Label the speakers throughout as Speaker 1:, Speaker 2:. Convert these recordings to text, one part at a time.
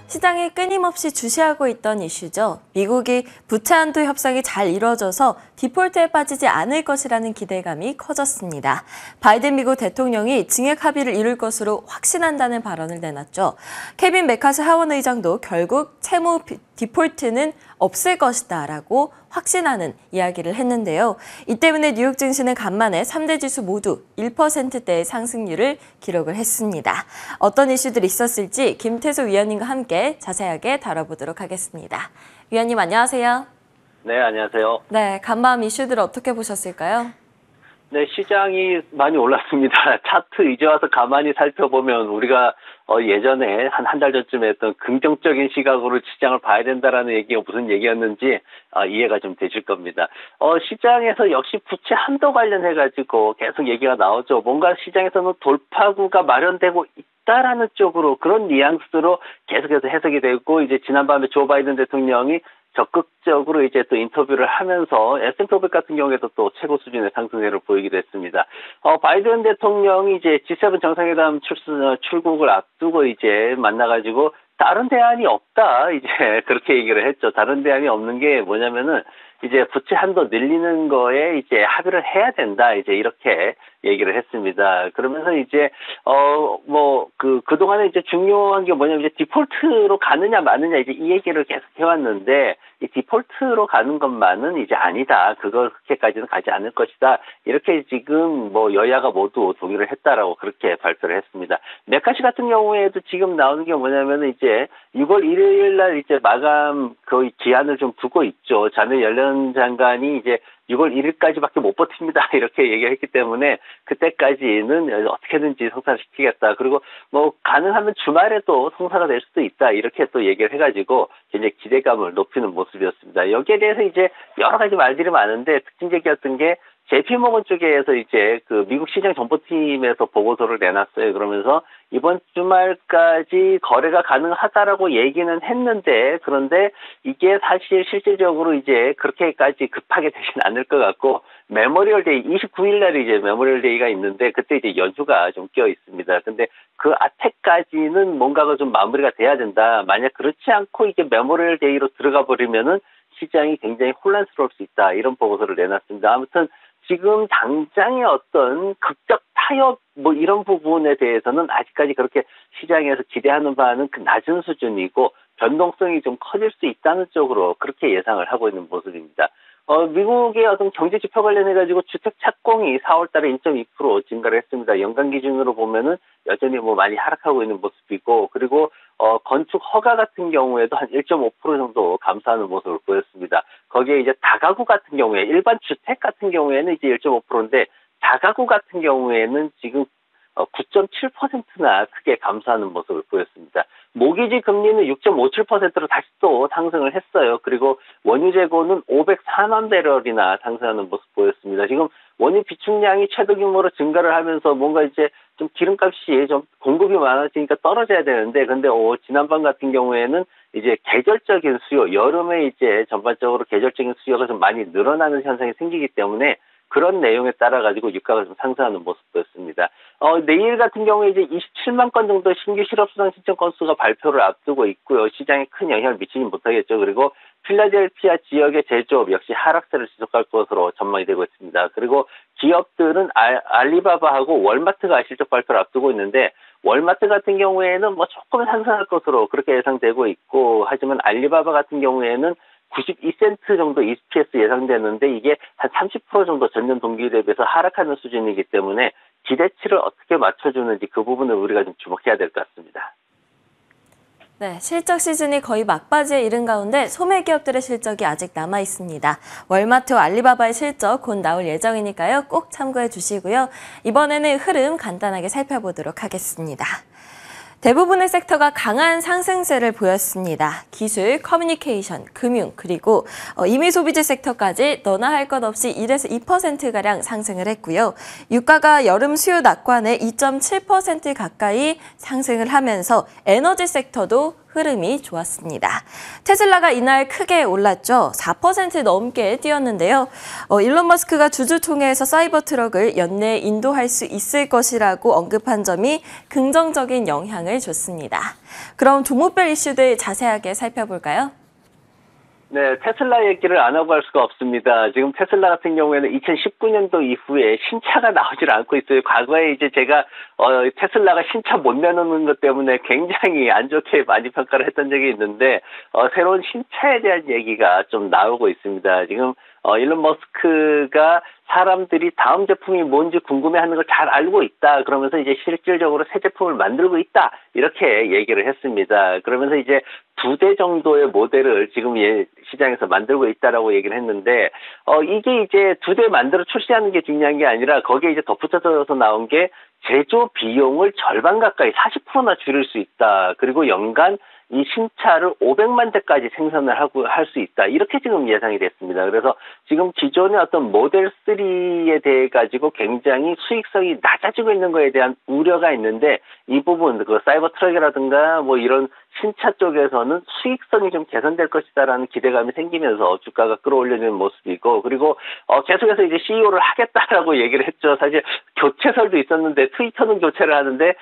Speaker 1: 시장이 끊임없이 주시하고 있던 이슈죠. 미국이 부채 한도 협상이 잘 이뤄져서 디폴트에 빠지지 않을 것이라는 기대감이 커졌습니다. 바이든 미국 대통령이 증액 합의를 이룰 것으로 확신한다는 발언을 내놨죠. 케빈 메카시 하원 의장도 결국 채무 디폴트는 없을 것이다라고 확신하는 이야기를 했는데요. 이 때문에 뉴욕 증시는 간만에 3대 지수 모두 1%대의 상승률을 기록을 했습니다. 어떤 이슈들이 있었을지 김태수 위원님과 함께 자세하게 다뤄보도록 하겠습니다. 위원님 안녕하세요.
Speaker 2: 네, 안녕하세요.
Speaker 1: 네, 간밤 이슈들을 어떻게 보셨을까요?
Speaker 2: 네, 시장이 많이 올랐습니다. 차트 이제 와서 가만히 살펴보면 우리가 예전에 한 달 전쯤에 했던 긍정적인 시각으로 시장을 봐야 된다라는 얘기가 무슨 얘기였는지 이해가 좀 되실 겁니다. 시장에서 역시 부채 한도 관련해가지고 계속 얘기가 나오죠. 뭔가 시장에서는 돌파구가 마련되고 있다라는 쪽으로 그런 뉘앙스로 계속해서 해석이 되고 이제 지난밤에 조 바이든 대통령이 적극적으로 이제 또 인터뷰를 하면서 S&P 500 같은 경우에도 또 최고 수준의 상승세를 보이기도 했습니다. 바이든 대통령이 이제 G7 정상회담 출국을 앞두고 이제 만나가지고 다른 대안이 없다 이제 그렇게 얘기를 했죠. 다른 대안이 없는 게 뭐냐면은 이제 부채 한도 늘리는 거에 이제 합의를 해야 된다 이제 이렇게 얘기를 했습니다. 그러면서 이제 그동안에 이제 중요한 게 뭐냐면 이제 디폴트로 가느냐 마느냐 이제 이 얘기를 계속 해왔는데 이 디폴트로 가는 것만은 이제 아니다. 그렇게까지는 가지 않을 것이다. 이렇게 지금 여야가 모두 동의를 했다라고 그렇게 발표를 했습니다. 메카시 같은 경우에도 지금 나오는 게 뭐냐면은 이제 6월 1일 날 이제 마감 거의 기한을 좀 두고 있죠. 자네 옐런 장관이 이제 6월 1일까지밖에 못 버팁니다. 이렇게 얘기했기 때문에 그때까지는 어떻게든지 성사를 시키겠다. 그리고 가능하면 주말에도 성사가 될 수도 있다. 이렇게 또 얘기를 해가지고 굉장히 기대감을 높이는 모습이었습니다. 여기에 대해서 이제 여러 가지 말들이 많은데 특징적이었던 게 JP모건 쪽에서 이제 그 미국 시장 정보팀에서 보고서를 내놨어요. 그러면서 이번 주말까지 거래가 가능하다라고 얘기는 했는데 그런데 이게 사실 실질적으로 이제 그렇게까지 급하게 되진 않을 것 같고 메모리얼 데이 29일 날에 이제 메모리얼 데이가 있는데 그때 이제 연휴가 좀 껴 있습니다. 근데 그 앞에까지는 뭔가가 좀 마무리가 돼야 된다. 만약 그렇지 않고 이제 메모리얼 데이로 들어가 버리면은 시장이 굉장히 혼란스러울 수 있다. 이런 보고서를 내놨습니다. 아무튼 지금 당장의 어떤 극적 타협 이런 부분에 대해서는 아직까지 그렇게 시장에서 기대하는 바는 그 낮은 수준이고 변동성이 좀 커질 수 있다는 쪽으로 그렇게 예상을 하고 있는 모습입니다. 미국의 어떤 경제 지표 관련해가지고 주택 착공이 4월 달에 1.2% 증가를 했습니다. 연간 기준으로 보면은 여전히 많이 하락하고 있는 모습이고, 그리고, 건축 허가 같은 경우에도 한 1.5% 정도 감소하는 모습을 보였습니다. 거기에 이제 다가구 같은 경우에, 일반 주택 같은 경우에는 이제 1.5%인데, 다가구 같은 경우에는 지금 9.7%나 크게 감소하는 모습을 보였습니다. 모기지 금리는 6.57%로 다시 또 상승을 했어요. 그리고 원유 재고는 504만 배럴이나 상승하는 모습 보였습니다. 지금 원유 비축량이 최대 규모로 증가를 하면서 뭔가 이제 좀 기름값이 좀 공급이 많아지니까 떨어져야 되는데, 근데 지난번 같은 경우에는 이제 계절적인 수요, 여름에 이제 전반적으로 계절적인 수요가 좀 많이 늘어나는 현상이 생기기 때문에 그런 내용에 따라 가지고 유가가 좀 상승하는 모습이었습니다. 내일 같은 경우에 이제 27만 건 정도 신규 실업수당 신청 건수가 발표를 앞두고 있고요. 시장에 큰 영향을 미치진 못하겠죠. 그리고 필라델피아 지역의 제조업 역시 하락세를 지속할 것으로 전망이 되고 있습니다. 그리고 기업들은 알리바바하고 월마트가 실적 발표를 앞두고 있는데 월마트 같은 경우에는 조금 상승할 것으로 그렇게 예상되고 있고, 하지만 알리바바 같은 경우에는 92센트 정도 EPS 예상되는데 이게 한 30% 정도 전년 동기 대비해서 하락하는 수준이기 때문에 기대치를 어떻게 맞춰주는지 그 부분을 우리가 좀 주목해야 될 것 같습니다.
Speaker 1: 네, 실적 시즌이 거의 막바지에 이른 가운데 소매 기업들의 실적이 아직 남아 있습니다. 월마트와 알리바바의 실적 곧 나올 예정이니까요. 꼭 참고해 주시고요. 이번에는 흐름 간단하게 살펴보도록 하겠습니다. 대부분의 섹터가 강한 상승세를 보였습니다. 기술, 커뮤니케이션, 금융, 그리고 임의소비재 섹터까지 너나 할 것 없이 1에서 2%가량 상승을 했고요. 유가가 여름 수요 낙관에 2.7% 가까이 상승을 하면서 에너지 섹터도 흐름이 좋았습니다. 테슬라가 이날 크게 올랐죠. 4% 넘게 뛰었는데요. 일론 머스크가 주주총회에서 사이버 트럭을 연내 인도할 수 있을 것이라고 언급한 점이 긍정적인 영향을 줬습니다. 그럼 종목별 이슈들 자세하게 살펴볼까요?
Speaker 2: 네, 테슬라 얘기를 안 하고 할 수가 없습니다. 지금 테슬라 같은 경우에는 2019년도 이후에 신차가 나오질 않고 있어요. 과거에 이제 제가 테슬라가 신차 못 내놓는 것 때문에 굉장히 안 좋게 많이 평가를 했던 적이 있는데 새로운 신차에 대한 얘기가 좀 나오고 있습니다. 지금 일론 머스크가 사람들이 다음 제품이 뭔지 궁금해하는 걸 잘 알고 있다. 그러면서 이제 실질적으로 새 제품을 만들고 있다. 이렇게 얘기를 했습니다. 그러면서 이제 2대 정도의 모델을 지금 시장에서 만들고 있다라고 얘기를 했는데 이게 이제 2대 만들어 출시하는 게 중요한 게 아니라 거기에 이제 덧붙여서 나온 게 제조 비용을 절반 가까이 40%나 줄일 수 있다. 그리고 연간 이 신차를 500만 대까지 생산을 하고 할 수 있다. 이렇게 지금 예상이 됐습니다. 그래서 지금 기존의 어떤 모델 3에 대해 가지고 굉장히 수익성이 낮아지고 있는 거에 대한 우려가 있는데 이 부분 그 사이버 트럭이라든가 뭐 이런 신차 쪽에서는 수익성이 좀 개선될 것이다라는 기대감이 생기면서 주가가 끌어올려지는 모습이고 그리고 계속해서 이제 CEO를 하겠다라고 얘기를 했죠. 사실 교체설도 있었는데 트위터는 교체를 하는데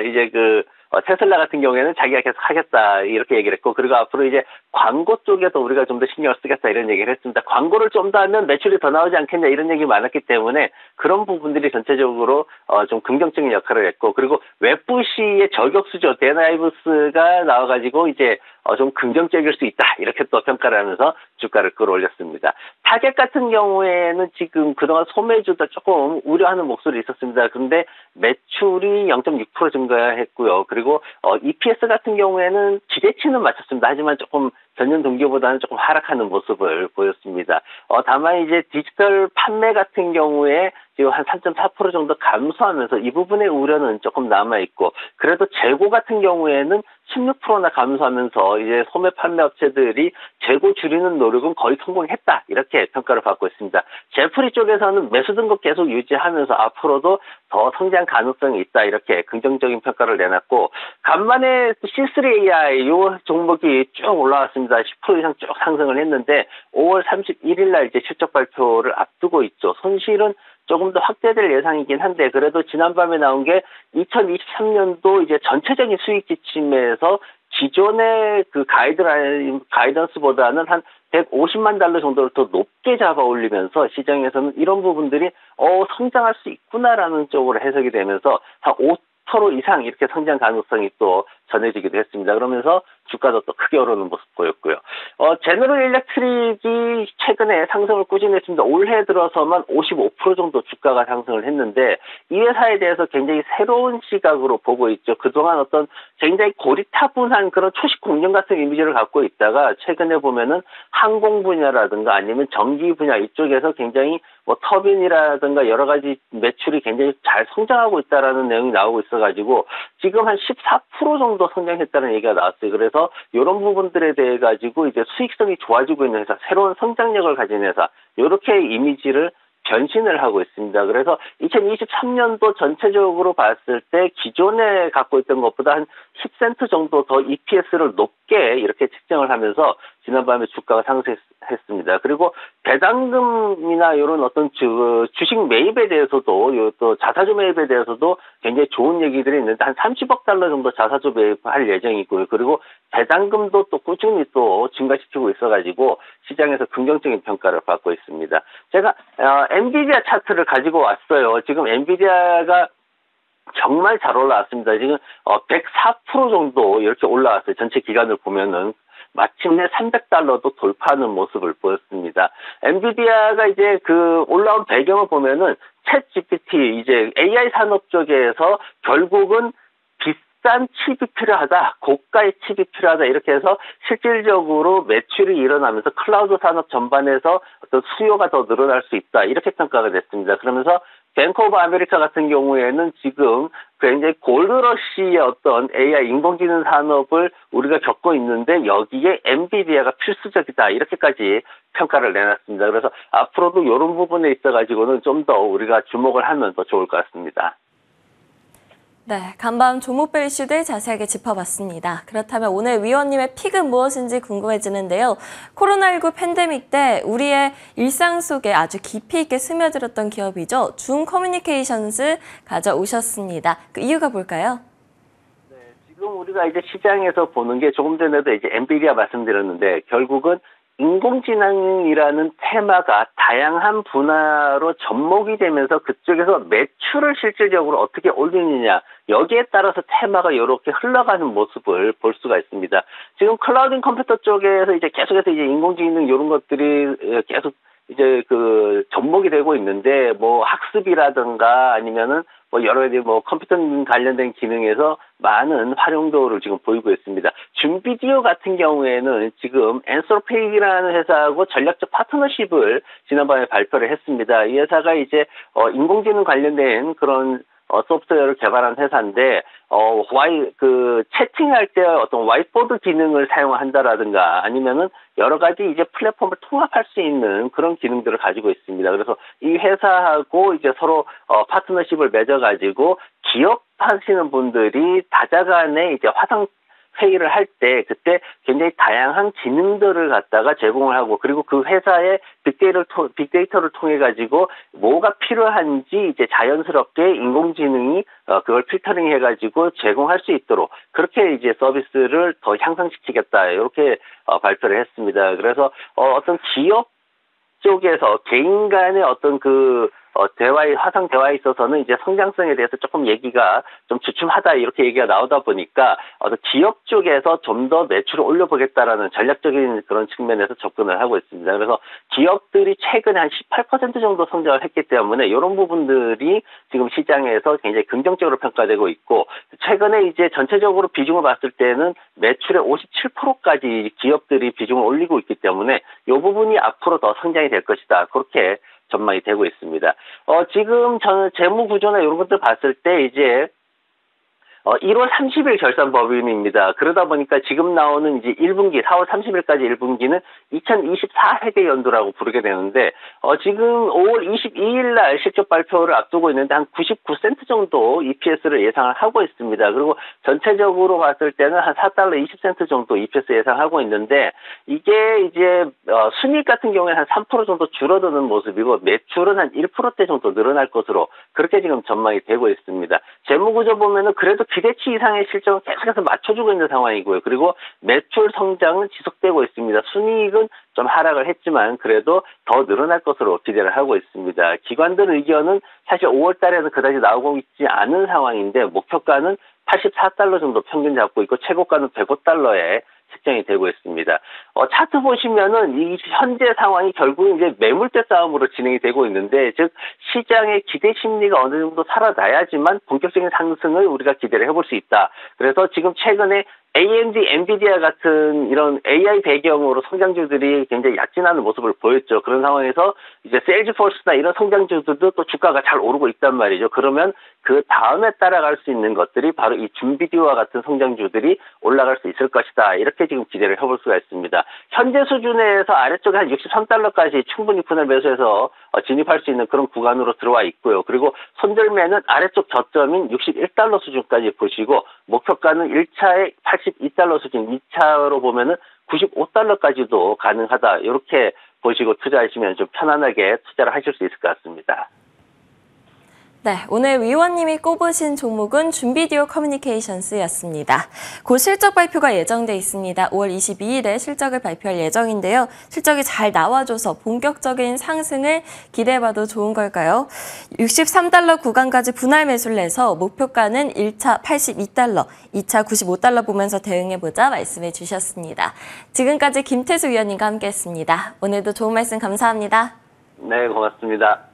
Speaker 2: 이제 테슬라 같은 경우에는 자기가 계속 하겠다 이렇게 얘기를 했고 그리고 앞으로 이제 광고 쪽에도 우리가 좀 더 신경을 쓰겠다 이런 얘기를 했습니다. 광고를 좀 더 하면 매출이 더 나오지 않겠냐 이런 얘기 많았기 때문에 그런 부분들이 전체적으로 좀 긍정적인 역할을 했고 그리고 웹부시의 저격수죠. 댄 아이브스가 나와가지고 이제 좀 긍정적일 수 있다 이렇게 또 평가를 하면서 주가를 끌어올렸습니다. 타겟 같은 경우에는 지금 그동안 소매주도 조금 우려하는 목소리 있었습니다. 그런데 매출이 0.6% 증가했고요. 그리고 EPS 같은 경우에는 기대치는 맞췄습니다. 하지만 조금 전년 동기보다는 조금 하락하는 모습을 보였습니다. 다만 이제 디지털 판매 같은 경우에 지금 한 3.4% 정도 감소하면서 이 부분의 우려는 조금 남아있고 그래도 재고 같은 경우에는 16%나 감소하면서 이제 소매 판매 업체들이 재고 줄이는 노력은 거의 성공했다 이렇게 평가를 받고 있습니다. 제프리 쪽에서는 매수 등급 계속 유지하면서 앞으로도 더 성장 가능성이 있다 이렇게 긍정적인 평가를 내놨고 간만에 C3AI 이 종목이 쭉 올라왔습니다. 10% 이상 쭉 상승을 했는데 5월 31일 날 이제 실적 발표를 앞두고 있죠. 손실은 조금 더 확대될 예상이긴 한데 그래도 지난밤에 나온 게 2023년도 이제 전체적인 수익 지침에서 기존의 그 가이던스보다는 한 150만 달러 정도를 더 높게 잡아 올리면서 시장에서는 이런 부분들이 성장할 수 있구나라는 쪽으로 해석이 되면서 한 5% 이상 이렇게 성장 가능성이 또 전해지기도 했습니다. 그러면서 주가도 또 크게 오르는 모습 보였고요. 제너럴 일렉트릭이 최근에 상승을 꾸준히 했습니다. 올해 들어서만 55% 정도 주가가 상승을 했는데 이 회사에 대해서 굉장히 새로운 시각으로 보고 있죠. 그동안 어떤 굉장히 고리타분한 그런 초식 공룡 같은 이미지를 갖고 있다가 최근에 보면은 항공 분야라든가 아니면 전기 분야 이쪽에서 굉장히 뭐 터빈이라든가 여러 가지 매출이 굉장히 잘 성장하고 있다라는 내용이 나오고 있어가지고 지금 한 14% 정도 성장했다는 얘기가 나왔어요. 그래서 이런 부분들에 대해 가지고 이제 수익성이 좋아지고 있는 회사, 새로운 성장력을 가진 회사, 이렇게 이미지를 변신을 하고 있습니다. 그래서 2023년도 전체적으로 봤을 때 기존에 갖고 있던 것보다 한 10센트 정도 더 EPS를 높게 이렇게 책정을 하면서 지난밤에 주가가 상승했습니다. 그리고 배당금이나 이런 어떤 주식 매입에 대해서도 또 자사주 매입에 대해서도 굉장히 좋은 얘기들이 있는데 한 30억 달러 정도 자사주 매입할 예정이고요. 그리고 배당금도 또 꾸준히 또 증가시키고 있어가지고 시장에서 긍정적인 평가를 받고 있습니다. 제가 엔비디아 차트를 가지고 왔어요. 지금 엔비디아가 정말 잘 올라왔습니다. 지금 104% 정도 이렇게 올라왔어요. 전체 기간을 보면은 마침내 300달러도 돌파하는 모습을 보였습니다. 엔비디아가 이제 그 올라온 배경을 보면은 챗 GPT 이제 AI 산업 쪽에서 결국은 비싼 칩이 필요하다, 고가의 칩이 필요하다 이렇게 해서 실질적으로 매출이 일어나면서 클라우드 산업 전반에서 어떤 수요가 더 늘어날 수 있다 이렇게 평가가 됐습니다. 그러면서 뱅크 오브 아메리카 같은 경우에는 지금 굉장히 골드러시의 어떤 AI 인공지능 산업을 우리가 겪고 있는데 여기에 엔비디아가 필수적이다 이렇게까지 평가를 내놨습니다. 그래서 앞으로도 이런 부분에 있어가지고는 좀 더 우리가 주목을 하면 더 좋을 것 같습니다.
Speaker 1: 네, 간밤 종목별 이슈들 자세하게 짚어봤습니다. 그렇다면 오늘 위원님의 픽은 무엇인지 궁금해지는데요. 코로나19 팬데믹 때 우리의 일상 속에 아주 깊이 있게 스며들었던 기업이죠. 줌커뮤니케이션스 가져오셨습니다. 그 이유가 뭘까요?
Speaker 2: 네, 지금 우리가 이제 시장에서 보는 게 조금 전에도 이제 엔비디아 말씀드렸는데 결국은 인공지능이라는 테마가 다양한 분야로 접목이 되면서 그쪽에서 매출을 실질적으로 어떻게 올리느냐 여기에 따라서 테마가 이렇게 흘러가는 모습을 볼 수가 있습니다. 지금 클라우딩 컴퓨터 쪽에서 이제 계속해서 이제 인공지능 이런 것들이 계속 이제 그 접목이 되고 있는데 뭐 학습이라든가 아니면은 뭐 여러 가지 뭐 컴퓨터 관련된 기능에서 많은 활용도를 지금 보이고 있습니다. 줌비디오 같은 경우에는 지금 엔솔페이라는 회사하고 전략적 파트너십을 지난번에 발표를 했습니다. 이 회사가 이제 인공지능 관련된 그런 소프트웨어를 개발한 회사인데, 채팅할 때 어떤 와이트보드 기능을 사용한다라든가 아니면은 여러 가지 이제 플랫폼을 통합할 수 있는 그런 기능들을 가지고 있습니다. 그래서 이 회사하고 이제 서로 파트너십을 맺어가지고 기업하시는 분들이 다자간에 이제 화상 회의를 할 때 그때 굉장히 다양한 기능들을 갖다가 제공을 하고 그리고 그 회사의 빅데이터를 통해 가지고 뭐가 필요한지 이제 자연스럽게 인공지능이 그걸 필터링 해가지고 제공할 수 있도록 그렇게 이제 서비스를 더 향상시키겠다 이렇게 발표를 했습니다. 그래서 어떤 기업 쪽에서 개인 간의 어떤 화상 대화에 있어서는 이제 성장성에 대해서 조금 얘기가 좀 주춤하다 이렇게 얘기가 나오다 보니까 기업 쪽에서 좀 더 매출을 올려보겠다라는 전략적인 그런 측면에서 접근을 하고 있습니다. 그래서 기업들이 최근에 한 18% 정도 성장을 했기 때문에 이런 부분들이 지금 시장에서 굉장히 긍정적으로 평가되고 있고 최근에 이제 전체적으로 비중을 봤을 때는 매출의 57%까지 기업들이 비중을 올리고 있기 때문에 이 부분이 앞으로 더 성장이 될 것이다. 그렇게 전망이 되고 있습니다. 지금 저는 재무 구조나 이런 것들 봤을 때 이제 1월 30일 결산 법인입니다. 그러다 보니까 지금 나오는 이제 1분기, 4월 30일까지 1분기는 2024 회계 연도라고 부르게 되는데, 지금 5월 22일 날 실적 발표를 앞두고 있는데 한 99센트 정도 EPS를 예상을 하고 있습니다. 그리고 전체적으로 봤을 때는 한 4달러 20센트 정도 EPS 예상하고 있는데, 이게 이제, 순이익 같은 경우에 한 3% 정도 줄어드는 모습이고, 매출은 한 1%대 정도 늘어날 것으로 그렇게 지금 전망이 되고 있습니다. 재무구조 보면은 그래도 기대치 이상의 실적을 계속해서 맞춰주고 있는 상황이고요. 그리고 매출 성장은 지속되고 있습니다. 순이익은 좀 하락을 했지만 그래도 더 늘어날 것으로 기대를 하고 있습니다. 기관들 의견은 사실 5월 달에는 그다지 나오고 있지 않은 상황인데 목표가는 84달러 정도 평균 잡고 있고 최고가는 105달러에 책정이 되고 있습니다. 차트 보시면은 이 현재 상황이 결국 이제 매물대 싸움으로 진행이 되고 있는데, 즉 시장의 기대 심리가 어느 정도 살아나야지만 본격적인 상승을 우리가 기대를 해볼 수 있다. 그래서 지금 최근에 AMD, 엔비디아 같은 이런 AI 배경으로 성장주들이 굉장히 약진하는 모습을 보였죠. 그런 상황에서 이제 세일즈포스나 이런 성장주들도 또 주가가 잘 오르고 있단 말이죠. 그러면 그 다음에 따라갈 수 있는 것들이 바로 이 줌비디오와 같은 성장주들이 올라갈 수 있을 것이다. 이렇게 지금 기대를 해볼 수가 있습니다. 현재 수준에서 아래쪽에 한 63달러까지 충분히 분할 매수해서 진입할 수 있는 그런 구간으로 들어와 있고요. 그리고 손절매는 아래쪽 저점인 61달러 수준까지 보시고 목표가는 1차에 82달러 수준, 2차로 보면은 95달러까지도 가능하다. 이렇게 보시고 투자하시면 좀 편안하게 투자를 하실 수 있을 것 같습니다.
Speaker 1: 네, 오늘 위원님이 꼽으신 종목은 줌비디오 커뮤니케이션스였습니다. 곧 실적 발표가 예정돼 있습니다. 5월 22일에 실적을 발표할 예정인데요. 실적이 잘 나와줘서 본격적인 상승을 기대해봐도 좋은 걸까요? 63달러 구간까지 분할 매수를 해서 목표가는 1차 82달러, 2차 95달러 보면서 대응해보자 말씀해 주셨습니다. 지금까지 김태수 위원님과 함께했습니다. 오늘도 좋은 말씀 감사합니다.
Speaker 2: 네, 고맙습니다.